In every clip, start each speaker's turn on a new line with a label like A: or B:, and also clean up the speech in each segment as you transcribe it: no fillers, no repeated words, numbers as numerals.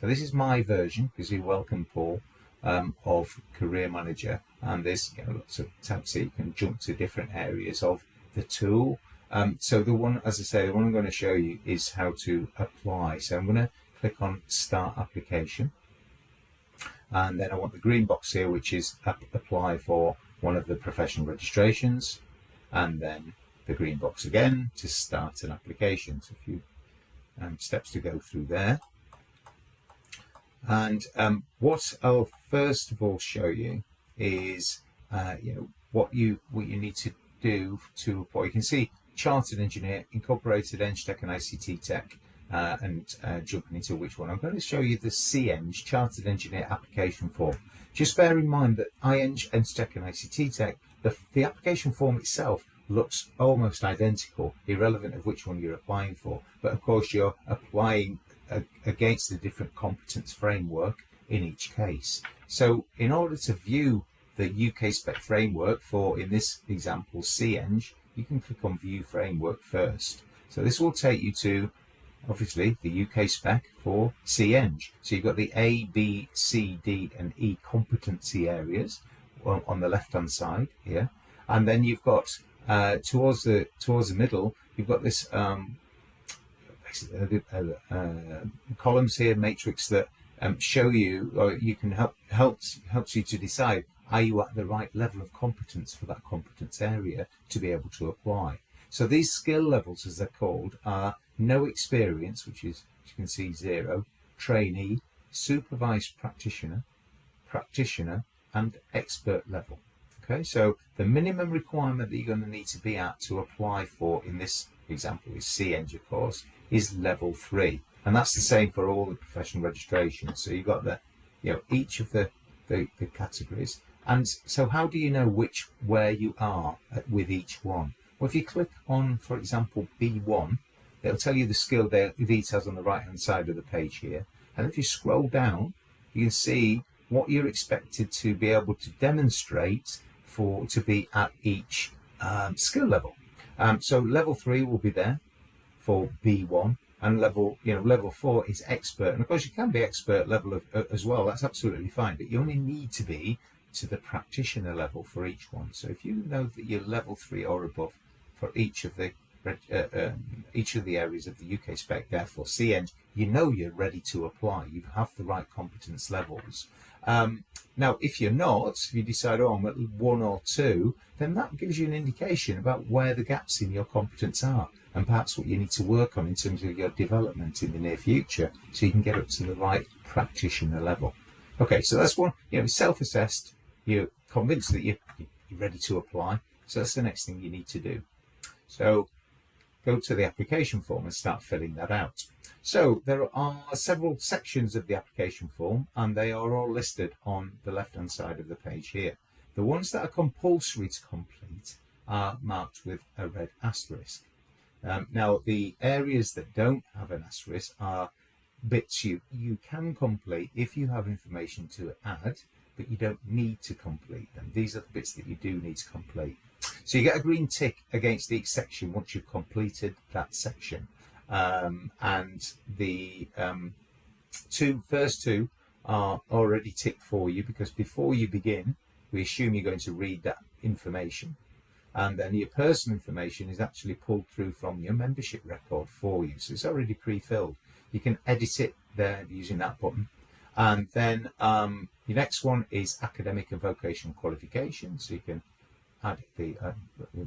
A: So this is my version, because you welcome Paul, of Career Manager, and there's lots of tabs here. You can jump to different areas of the tool. So the one, as I say, the one I'm going to show you is how to apply. So I'm going to click on Start Application, and then I want the green box here, which is apply for one of the professional registrations, and then the green box again to start an application. So a few steps to go through there. And what I'll first of all show you is what you need to do to apply. You can see Chartered Engineer, Incorporated Eng Tech and ICT Tech, and jumping into which one. I'm going to show you the CEng, Chartered Engineer application form. Just bear in mind that Eng Tech and ICT Tech, the application form itself looks almost identical, irrelevant of which one you're applying for. But of course, you're applying against a different competence framework in each case. So in order to view the UK spec framework for, in this example, CEng, you can click on View Framework first. So this will take you to, obviously, the UK spec for CEng. So you've got the A, B, C, D, and E competency areas on the left-hand side here, and then you've got towards the middle, you've got this columns here, matrix, that show you, or you can helps you to decide, are you at the right level of competence for that competence area to be able to apply. So these skill levels, as they're called, are no experience, which is, as you can see, 0, trainee, supervised practitioner, and expert level. Okay, so the minimum requirement that you're going to need to be at to apply for, in this example, is CEng, of course, is level 3, and that's the same for all the professional registrations. So you've got each of the categories. And so how do you know where you are with each one? Well, if you click on, for example, B1, it'll tell you the skill details on the right hand side of the page here, and if you scroll down, you can see what you're expected to be able to demonstrate to be at each skill level. So level 3 will be there for B1, and level 4 is expert. And of course, you can be expert level as well. That's absolutely fine, but you only need to be to the practitioner level for each one. So if you know that you're level 3 or above for each of the areas of the UK spec, therefore CEng, you know you're ready to apply. You have the right competence levels. Now, if you're not, if you decide, oh, I'm at 1 or 2, then that gives you an indication about where the gaps in your competence are, and perhaps what you need to work on in terms of your development in the near future, so you can get up to the right practitioner level. Okay, so that's one, self-assessed, you're convinced that you're ready to apply, so that's the next thing you need to do. So go to the application form and start filling that out. So there are several sections of the application form, and they are all listed on the left-hand side of the page here. The ones that are compulsory to complete are marked with a red asterisk. Now, the areas that don't have an asterisk are bits you can complete if you have information to add, but you don't need to complete them. These are the bits that you do need to complete. So you get a green tick against each section once you've completed that section. And the first two are already ticked for you, because before you begin, we assume you're going to read that information. And then your personal information is actually pulled through from your membership record for you. So it's already pre-filled. You can edit it there using that button. And then your next one is academic and vocational qualifications. So you can add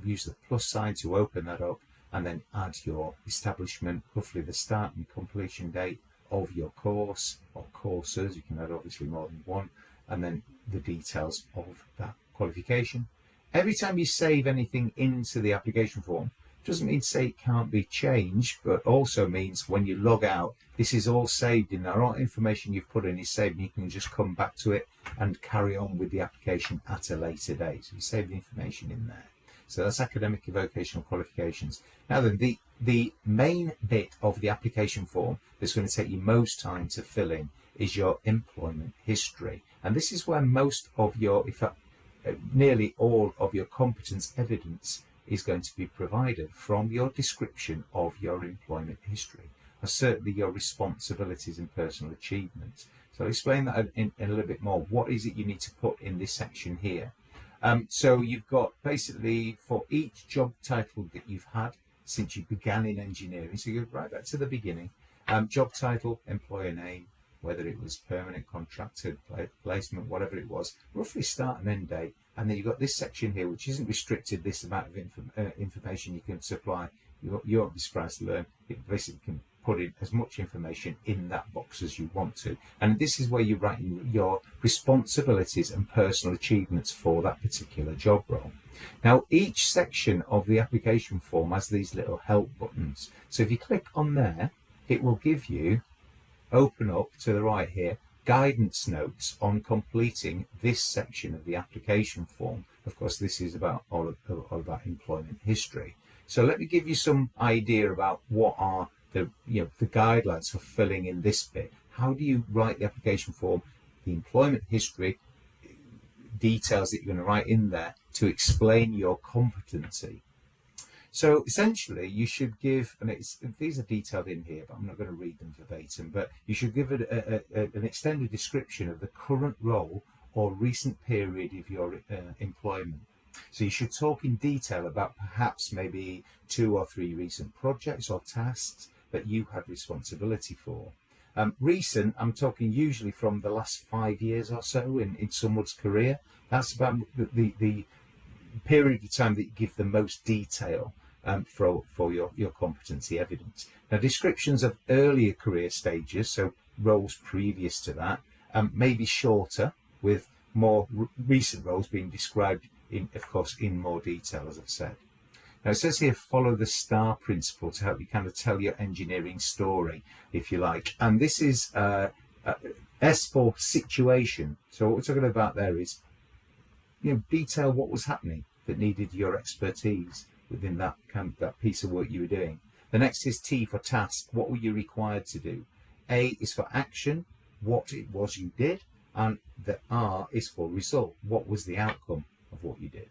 A: use the plus sign to open that up, and then add your establishment, roughly the start and completion date of your course or courses. You can add obviously more than one, and then the details of that qualification. Every time you save anything into the application form, doesn't mean to say it can't be changed, but also means when you log out, this is all saved in there. All information you've put in is saved, and you can just come back to it and carry on with the application at a later date. So you save the information in there. So that's academic and vocational qualifications. Now then, the main bit of the application form that's going to take you most time to fill in is your employment history. And this is where most of your, in fact, nearly all of your competence evidence is going to be provided from your description of your employment history. are certainly your responsibilities and personal achievements. So I'll explain that in a little bit more. What is it you need to put in this section here? So you've got basically for each job title that you've had since you began in engineering, so you go right back to the beginning, job title, employer name, whether it was permanent, contracted, placement, whatever it was, roughly start and end date. And then you've got this section here, which isn't restricted, this amount of information you can supply. You won't be surprised to learn it basically can put in as much information in that box as you want to. And this is where you write in your responsibilities and personal achievements for that particular job role. Now, each section of the application form has these little help buttons. So if you click on there, it will give you, open up to the right here, guidance notes on completing this section of the application form. Of course, this is about all about employment history. So let me give you some idea about what are the guidelines for filling in this bit. How do you write the application form? The employment history details that you're going to write in there to explain your competency. So essentially, you should give, and these are detailed in here, but I'm not going to read them verbatim, but you should give it an extended description of the current role or recent period of your employment. So you should talk in detail about perhaps maybe 2 or 3 recent projects or tasks that you had responsibility for. Recent, I'm talking usually from the last 5 years or so in someone's career. That's about the period of time that you give the most detail for your competency evidence. Now, descriptions of earlier career stages, so roles previous to that, may be shorter, with more recent roles being described of course, in more detail, as I've said. Now, it says here, follow the STAR principle to help you kind of tell your engineering story, if you like. And this is S for situation. So what we're talking about there is, detail what was happening that needed your expertise within that piece of work you were doing. The next is T for task. What were you required to do? A is for action, what it was you did, and the R is for result. What was the outcome of what you did?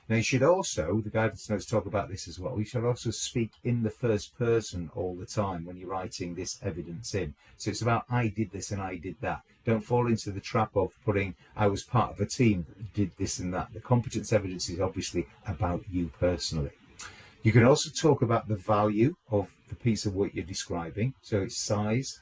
A: Now, you should also, the guidance notes talk about this as well, you should also speak in the first person all the time when you're writing this evidence in. So it's about I did this and I did that. Don't fall into the trap of putting I was part of a team that did this and that. The competence evidence is obviously about you personally. You can also talk about the value of the piece of work you're describing. So its size,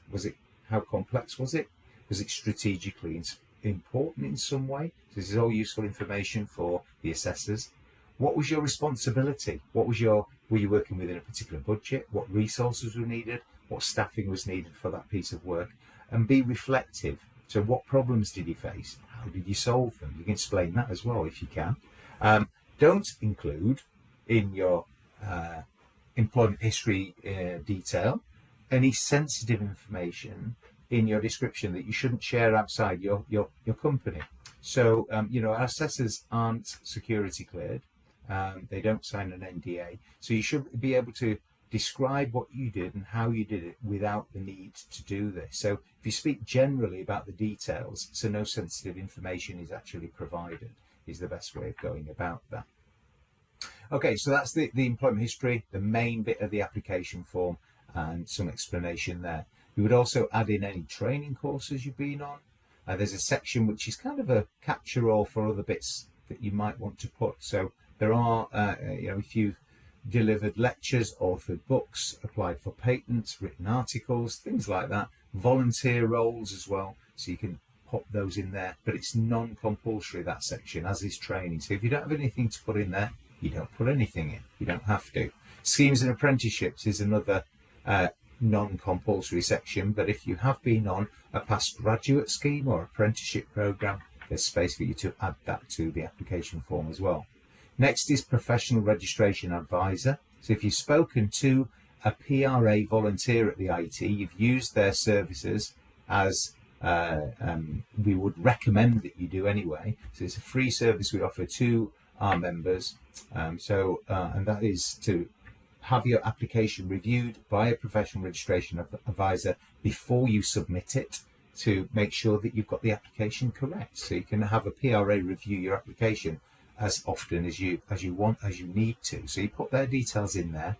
A: how complex was it? Was it strategically important in some way? So this is all useful information for the assessors. What was your responsibility? Were you working within a particular budget? What resources were needed? What staffing was needed for that piece of work? And be reflective. So what problems did you face? How did you solve them? You can explain that as well if you can. Don't include in your employment history detail any sensitive information in your description that you shouldn't share outside your company. So, our assessors aren't security cleared. They don't sign an NDA. So you should be able to describe what you did and how you did it without the need to do this. So if you speak generally about the details, so no sensitive information is actually provided, is the best way of going about that. Okay, so that's the employment history, the main bit of the application form, and some explanation there. We would also add in any training courses you've been on. There's a section which is kind of a catch-all for other bits that you might want to put. So there are, if you've delivered lectures, authored books, applied for patents, written articles, things like that, volunteer roles as well. So you can pop those in there, but it's non-compulsory, that section, as is training. So if you don't have anything to put in there, you don't put anything in. You don't have to. Schemes and apprenticeships is another non-compulsory section, but if you have been on a past graduate scheme or apprenticeship program, there's space for you to add that to the application form as well. Next is professional registration advisor. So if you've spoken to a PRA volunteer at the IT, you've used their services as we would recommend that you do anyway. So it's a free service we offer to our members. And that is to have your application reviewed by a professional registration advisor before you submit it, to make sure that you've got the application correct. So you can have a PRA review your application as often as you need to. So you put their details in there.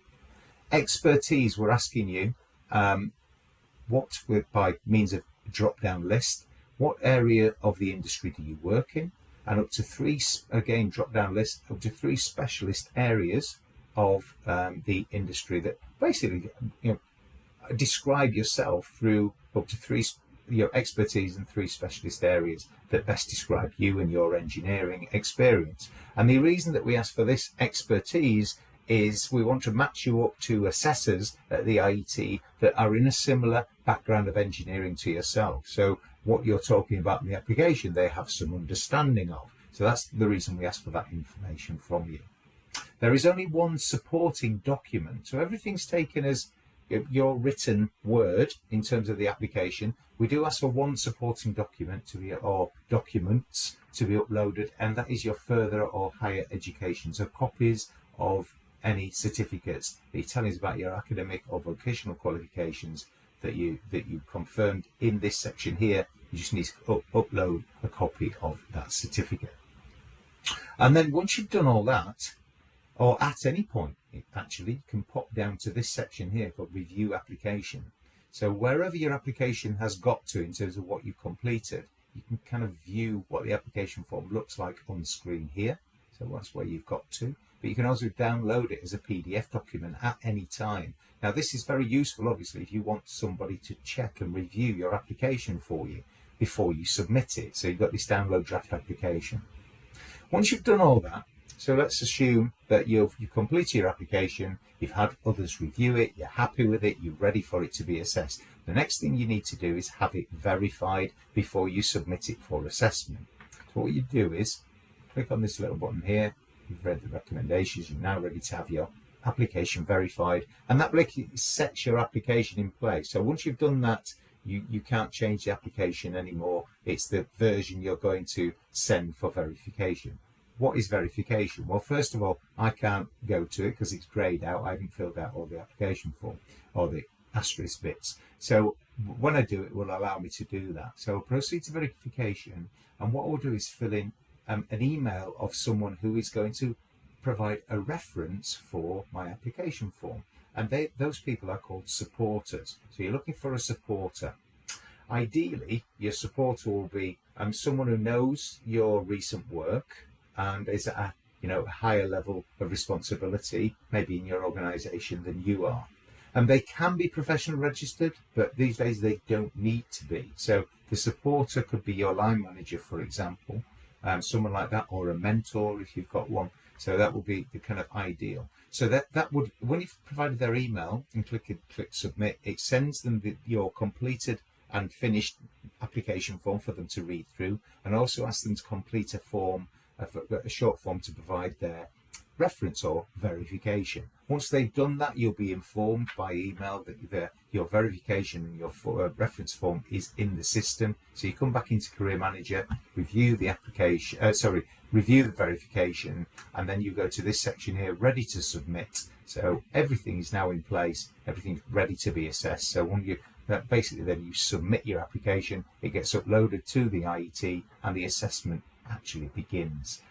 A: Expertise, we're asking you by means of drop-down list, what area of the industry do you work in, and up to three, again, drop-down list, up to three specialist areas of the industry that basically, describe yourself through up to three, your expertise in three specialist areas that best describe you and your engineering experience. And the reason that we ask for this expertise is we want to match you up to assessors at the IET that are in a similar background of engineering to yourself. So what you're talking about in the application, they have some understanding of. So that's the reason we ask for that information from you. There is only one supporting document. So everything's taken as your written word in terms of the application. We do ask for one supporting document to be, or documents to be uploaded, and that is your further or higher education. So copies of any certificates that tell us about your academic or vocational qualifications that you confirmed in this section here. You just need to upload a copy of that certificate. And then once you've done all that, or at any point, actually, you can pop down to this section here called Review Application. So wherever your application has got to in terms of what you've completed, you can kind of view what the application form looks like on screen here. So that's where you've got to. But you can also download it as a PDF document at any time. Now, this is very useful, obviously, if you want somebody to check and review your application for you before you submit it. So you've got this download draft application. Once you've done all that, so let's assume that you've completed your application, you've had others review it, you're happy with it, you're ready for it to be assessed. The next thing you need to do is have it verified before you submit it for assessment. So what you do is click on this little button here. You've read the recommendations, you're now ready to have your application verified, and that sets your application in place. So once you've done that, you can't change the application anymore. It's the version you're going to send for verification. What is verification? Well, first of all, I can't go to it because it's greyed out. I haven't filled out all the application form or the asterisk bits. So when I do it, it will allow me to do that. So I'll proceed to verification, and what I'll do is fill in an email of someone who is going to provide a reference for my application form. And those people are called supporters. So you're looking for a supporter. Ideally, your supporter will be someone who knows your recent work and is at a higher level of responsibility, maybe in your organization, than you are. And they can be professional registered, but these days they don't need to be. So the supporter could be your line manager, for example, someone like that, or a mentor if you've got one. So that would be the kind of ideal. So that would, when you've provided their email and click submit, it sends them your completed and finished application form for them to read through, and also asks them to complete a short form to provide their reference or verification. Once they've done that, you'll be informed by email that your verification and your reference form is in the system. So you come back into Career Manager, review the application, review the verification, and then you go to this section here, ready to submit. So everything is now in place, everything's ready to be assessed. So when basically then you submit your application, it gets uploaded to the IET, and the assessment actually begins.